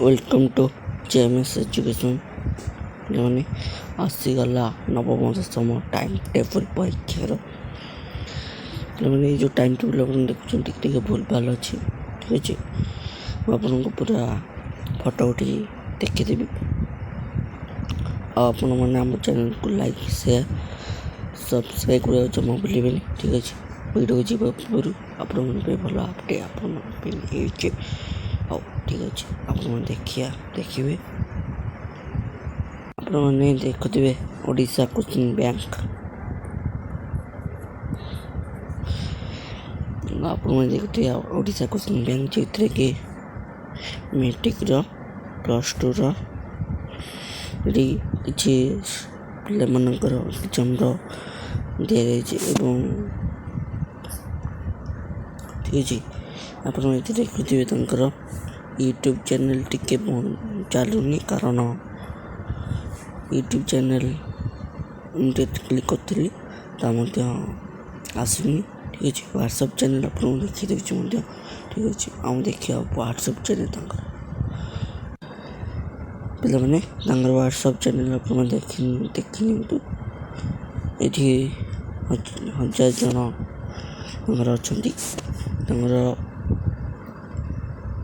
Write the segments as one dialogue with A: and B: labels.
A: Welcome to ଜେଏମ୍ଏସ୍ education. ପିଲାମାନେ ଆସିଗଲା ନବମ ଦଶମ ଟାଇମ୍ ଟେବୁଲ୍ ପରୀକ୍ଷାର। ପିଲାମାନେ ଏଇ ଯେଉଁ ଟାଇମ୍ ଟେବୁଲ୍ ଆପଣ ଦେଖୁଛନ୍ତି ଟିକେ ଭୁଲ୍ ଭାଲ୍ ଅଛି, ଠିକ୍ ଅଛି। ମୁଁ ଆପଣଙ୍କୁ ପୁରା ଫଟୋ ଉଠାଇ ଦେଖିଦେବି। ଆଉ ଆପଣମାନେ ଆମ ଚ୍ୟାନେଲ୍କୁ ଲାଇକ୍ ସେୟାର ସବସ୍କ୍ରାଇବ୍ କରିବାକୁ ଜମା ଭୁଲିବେନି, ଠିକ୍ ଅଛି। ଭିଡ଼ିଓକୁ ଯିବା ପୂର୍ବରୁ ଆପଣଙ୍କ ପାଇଁ ଭଲ ଆପଟେ ଆପଣଙ୍କ ପାଇଁ ହେଇଛି। ହଉ ଠିକ୍ ଅଛି, ଆପଣମାନେ ଦେଖିବେ। ଆପଣମାନେ ଦେଖୁଥିବେ ଓଡ଼ିଶା କୋଚିଂ ବ୍ୟାଙ୍କ। ଆପଣମାନେ ଦେଖୁଥିବେ ଓଡ଼ିଶା କୋଚିଂ ବ୍ୟାଙ୍କ, ଯେଉଁଥିରେ କି ମେଟ୍ରିକ୍ର +2ର କିଛି ପିଲାମାନଙ୍କର ଏକ୍ଜାମ୍ର ଦିଆଯାଇଛି ଏବଂ ଠିକ୍ ଅଛି। ଆପଣ ଏଥିରେ ଦେଖୁଥିବେ ତାଙ୍କର ୟୁଟ୍ୟୁବ୍ ଚ୍ୟାନେଲ୍ ଟିକେ ଚାଲୁନି, କାରଣ ୟୁଟ୍ୟୁବ୍ ଚ୍ୟାନେଲ୍ ମୁଁ କ୍ଲିକ୍ କରିଥିଲି ତା ମଧ୍ୟ ଆସୁନି, ଠିକ୍ ଅଛି। ହ୍ୱାଟ୍ସଆପ୍ ଚ୍ୟାନେଲ୍ ଆପଣଙ୍କୁ ଦେଖିଦେଉଛି ମଧ୍ୟ, ଠିକ୍ ଅଛି। ଆଉ ଦେଖିବା ହ୍ୱାଟ୍ସଆପ୍ ଚ୍ୟାନେଲ୍ ତାଙ୍କର ପିଲାମାନେ ତାଙ୍କର ହ୍ୱାଟ୍ସଆପ୍ ଚ୍ୟାନେଲ୍ ଆପଣମାନେ ଦେଖିନିଅନ୍ତୁ। ଏଠି 1000 ଜଣ ତାଙ୍କର ଅଛନ୍ତି। ତାଙ୍କର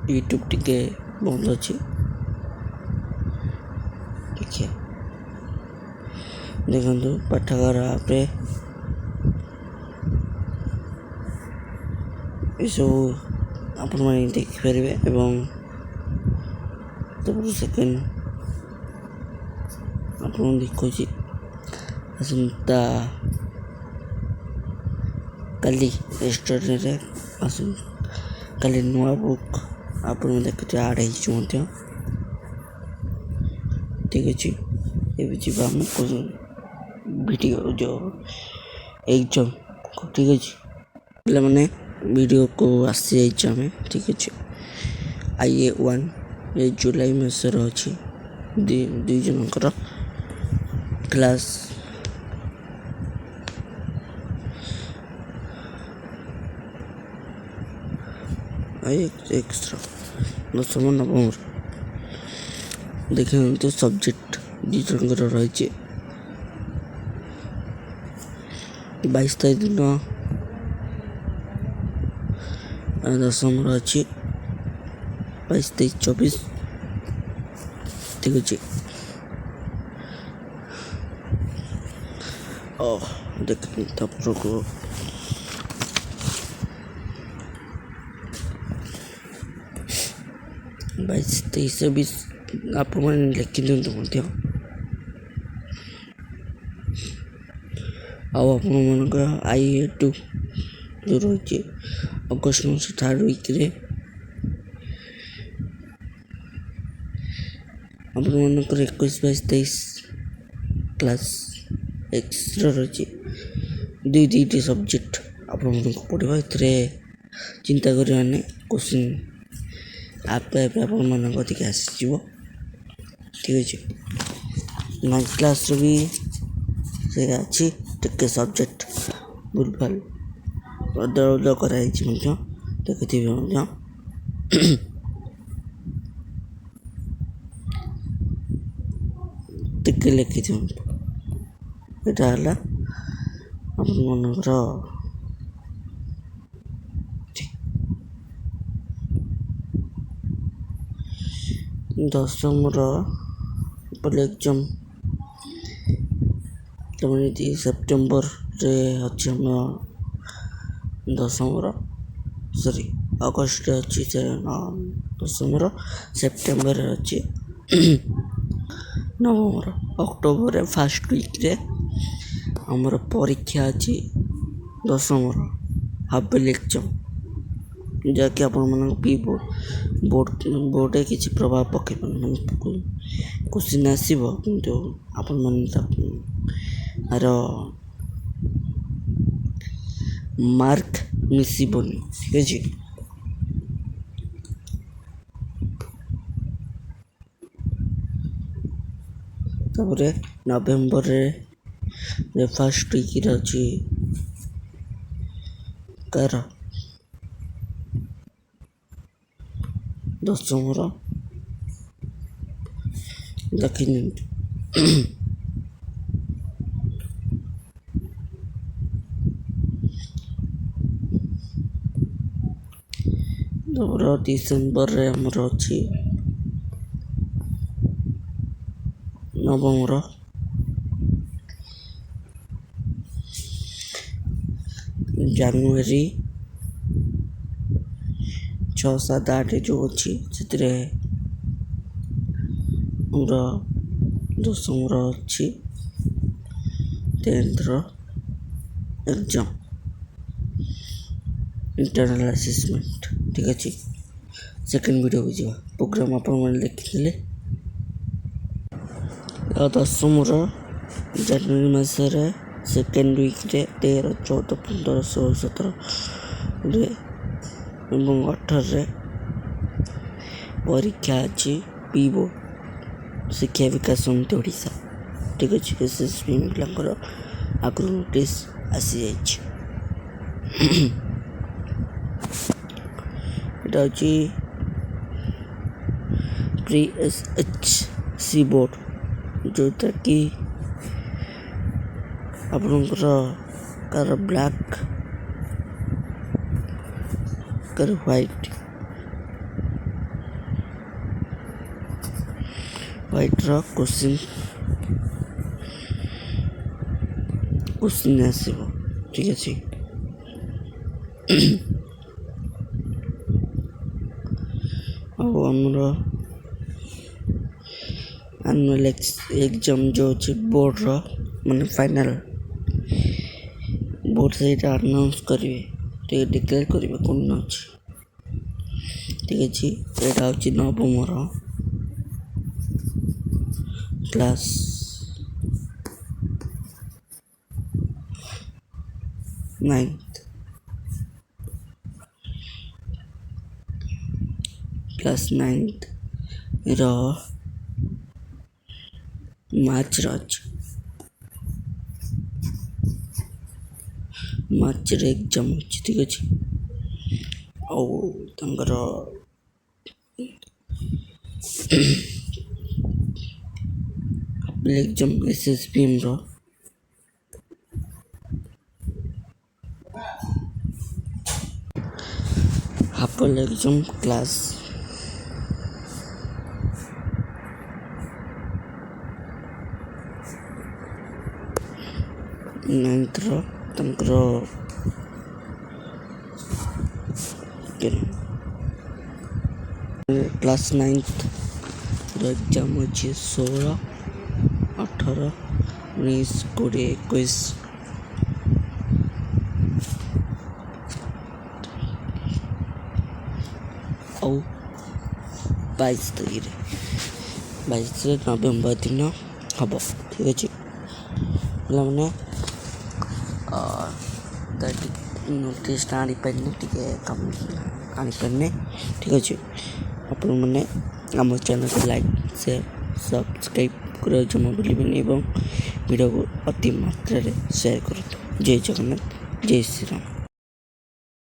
A: ୟୁଟ୍ୟୁବ୍ ଟିକେ ବନ୍ଦ ଅଛି, ଦେଖିବା। ଦେଖନ୍ତୁ ପାଠାଗାର ଆପ୍ରେ ଏସବୁ ଆପଣମାନେ ଦେଖିପାରିବେ ଏବଂ ତାପରେ ସେକେଣ୍ଡ ଆପଣଙ୍କୁ ଦେଖୁଛି ଆସନ୍ତା କାଲି ରେଷ୍ଟୁରାଣ୍ଟରେ କାଲି ନୂଆ ବୁକ୍ ଆପଣଙ୍କୁ ଦେଖୁଥିବେ ଆଡ଼୍ ହେଇଛି ମଧ୍ୟ, ଠିକ୍ ଅଛି। ଏବେ ଯିବା ଆମକୁ ଭିଡ଼ିଓ ଯେଉଁ ଏକ୍ଜାମ୍, ଠିକ୍ ଅଛି। ପିଲାମାନେ ଭିଡ଼ିଓକୁ ଆସିଯାଇଛି ଆମେ, ଠିକ୍ ଅଛି। IA1 ଏ ଜୁଲାଇ ମାସର ଅଛି, ଦୁଇ ଜଣଙ୍କର କ୍ଲାସ୍। ଏକ୍ସର ଦଶମ ନବମର ଦେଖିନ୍ତୁ ସବଜେକ୍ଟ ଦୁଇ ଜଣଙ୍କର ରହିଛି। 22 ତାରିଖ ଦିନ ଦଶମର ଅଛି, 22, 23, 24, ଠିକ୍ ଅଛି। ଦେଖନ୍ତୁ ତାପରକୁ 22, 23, 24 ଆପଣମାନେ ଲେଖିଦିଅନ୍ତୁ ମଧ୍ୟ। ଆଉ ଆପଣମାନଙ୍କର IA2 ଯେଉଁ ରହିଛି ଅଗଷ୍ଟ ମାସ 3rd ୱିକ୍ରେ ଆପଣମାନଙ୍କର 21, 22, 23 କ୍ଲାସ୍ ଏକ୍ସର ରହିଛି। ଦୁଇଟି ସବଜେକ୍ଟ ଆପଣମାନଙ୍କୁ ପଢ଼ିବ। ଏଥିରେ ଚିନ୍ତା କରିବାନି, କୋଶ୍ଚିନ୍ ଆପେ ଆପଣମାନଙ୍କ କତିକି ଆସିଯିବ, ଠିକ୍ ଅଛି। 9th କ୍ଲାସ୍ର ବି ସେଇଆ ଅଛି, ଟିକେ ସବଜେକ୍ଟ ଭୁଲ୍ ଭାଲ୍ ବଦଳ କରାଯାଇଛି ମଧ୍ୟ, ଦେଖିଥିବେ ମଧ୍ୟ। ଟିକେ ଲେଖିଦିଅନ୍ତୁ। ଏଇଟା ହେଲା ଆପଣମାନଙ୍କର ଦଶମର ଏକ୍ଜାମ୍। ତାମାନେ ସେପ୍ଟେମ୍ବରରେ ଅଛି ଆମ ଦଶମର, ଅଗଷ୍ଟରେ ଅଛି ଦଶମର, ସେପ୍ଟେମ୍ବରରେ ଅଛି ନବମର, ଅକ୍ଟୋବରରେ ଫାର୍ଷ୍ଟ ୱିକ୍ରେ ଆମର ପରୀକ୍ଷା ଅଛି ଦଶମର ହାଫ୍-ଇୟର୍ଲି ଏକ୍ଜାମ୍, ଯାହାକି ଆପଣମାନଙ୍କ ବୋର୍ଡ଼ରେ କିଛି ପ୍ରଭାବ ପକାଇବନି। କୋଶ୍ଚିନ୍ ଆସିବ, କିନ୍ତୁ ଆପଣମାନେ ତାର ମାର୍କ ମିଶିବନି, ଠିକ୍ ଅଛି। ତାପରେ ନଭେମ୍ବରରେ ଫାର୍ଷ୍ଟ ୱିକ୍ରେ ଅଛି ଦଶମର ଦେଖିନିଅନ୍ତୁ। ଆମର ଡିସେମ୍ବରରେ ଆମର ଅଛି ନବମର ଜାନୁଆରୀ 6, 7, 8 ଯେଉଁ ଅଛି ସେଥିରେ ଆମର ଦଶମର ଅଛି 10th ଏକ୍ଜାମ୍ ଇଣ୍ଟରନାଲ୍ ଆସେସମେଣ୍ଟ। ଠିକ୍ ଅଛି, ସେକେଣ୍ଡ ଭିଡ଼ିଓକୁ ଯିବା। ପ୍ରୋଗ୍ରାମ୍ ଆପଣମାନେ ଦେଖିଥିଲେ। ଦଶମର ଜାନୁଆରୀ ମାସରେ ସେକେଣ୍ଡ ୱିକ୍ରେ 13, 14, 15, 16, 17ରେ ଏବଂ 18ରେ ପରୀକ୍ଷା ଅଛି ପି ବୋର୍ଡ଼ ଶିକ୍ଷା ବିକାଶ ସମିତି ଓଡ଼ିଶା। ଠିକ୍ ଅଛି, SSB ପିଲାଙ୍କର ଆଗରୁ ନୋଟିସ୍ ଆସିଯାଇଛି। ଏଇଟା ହେଉଛି ପ୍ରି SHC ବୋର୍ଡ଼, ଯେଉଁଟାକି ଆପଣଙ୍କର କାର ବ୍ଲାକ୍ କାର ହ୍ୱାଇଟ୍ର କୋଶ୍ଚିନ୍ ଆସିବ। ଠିକ୍ ଅଛି, ଆଉ ଆମର ଆନୁଆଲ୍ ଏକ୍ଜାମ୍ ଯେଉଁ ଅଛି ବୋର୍ଡ଼ର ମାନେ ଫାଇନାଲ୍ ବୋର୍ଡ଼ ସେଇଟା ଆନାଉନ୍ସ କରିବେ, ଟିକେ ଡିକ୍ଲେୟାର କରିବେ କ'ଣ ଅଛି। ଠିକ୍ ଅଛି, ଏଇଟା ହେଉଛି ନବମର କ୍ଲାସ୍ 9th ର ମାର୍ଚ୍ଚରେ ଏକ୍ଜାମ୍ ଅଛି। ଠିକ୍ ଅଛି, ଆଉ ତାଙ୍କର ଏକ୍ଜାମ୍ SSBMର ହାପଲ୍ ଏକ୍ଜାମ୍ କ୍ଲାସ୍ 9th ତାଙ୍କର କ୍ଲାସ୍ 9th ଏକ୍ଜାମ୍ ଅଛି 16, 18, 19, 20, 21 ଆଉ 22 ନଭେମ୍ବର ଦିନ ହେବ। ଠିକ୍ ଅଛି, ପିଲାମାନେ ନୋଟିସ୍ଟା ଆଣିପାରିନି, ଟିକେ କାମ ଆଣିପାରିନି। ଠିକ୍ ଅଛି, ଆପଣମାନେ ଆମ ଚ୍ୟାନେଲ୍କୁ ଲାଇକ୍, ସେୟାର, ସବସ୍କ୍ରାଇବ୍ କରିବା ଜମା ଭୁଲିବେନି ଏବଂ ଭିଡ଼ିଓକୁ ଅତି ମାତ୍ରାରେ ସେୟାର କରନ୍ତୁ। ଜୟ ଜଗନ୍ନାଥ, ଜୟ ଶ୍ରୀରାମ।